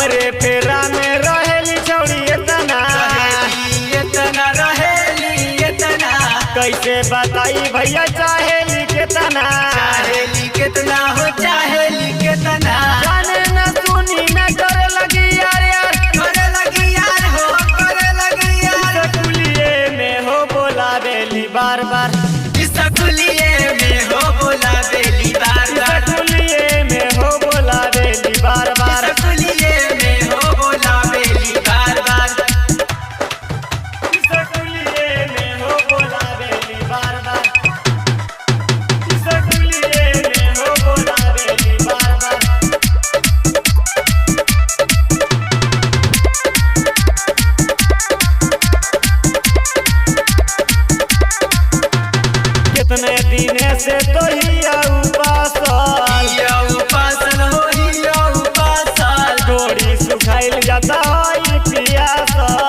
हमरे फेरा में रहेली छौड़ी इतना कैसे बताई भैया चाहेली कितना हो चाहेली कितना जाने न सुनी न करे लगी यार यार करे लगी यार हो करे लगी यार स्कूलिए में हो बोला बेली बार बार स्कूलिए में हो बोला बेली बार बार स्कूलिए में हो बोला बेली बार बार स्कूलिए में हो बोला बेली बार बार स्कूलिए में हो बोला बेली बार बार स्कूलिए में हो बोला बेली बार बार कितने दिन से तो हिया उपासल डोरी सुखाइल जाता है पियासल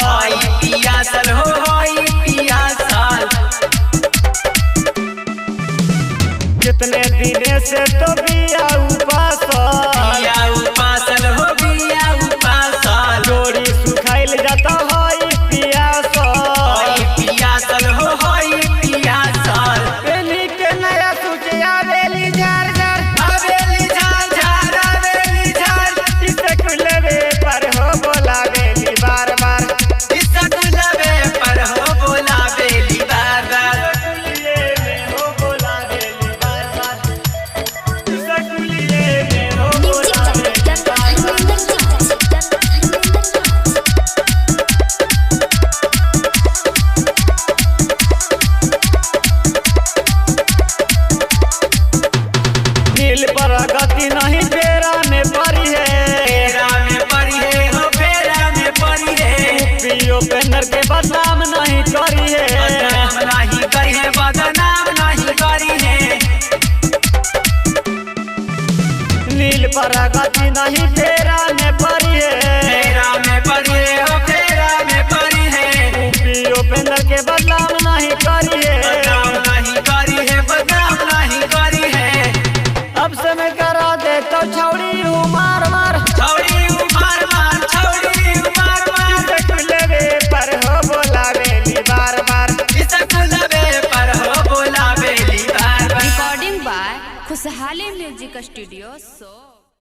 कितने दिन से तो बिया उपासल डोरी सुखाइल जाता है पियासल बेली के नया तुझे आवेली झार झार स्कूलवे पर हो बोला बेली बार बार स्कूलिए में हो बोला बेली बार बार स्कूलिए में हो बोला बेली बार बार नील पर गति नहीं फेरा में पड़ी है पियो पेनर के बदनाम नहीं करी है बदनाम नहीं करी है नील पर गति नहीं फेरा में पड़ी है फेरा में पड़ी है पियो पेनर के बदनाम नहीं करी है बदनाम नहीं करी है अब से मैं करा दे तो छौड़ी हूँ मार मार स्कूलवे पर हो बोला बेली बार बार रिकॉर्डिंग बाय खुशहाली म्यूजिक स्टूडियो 100।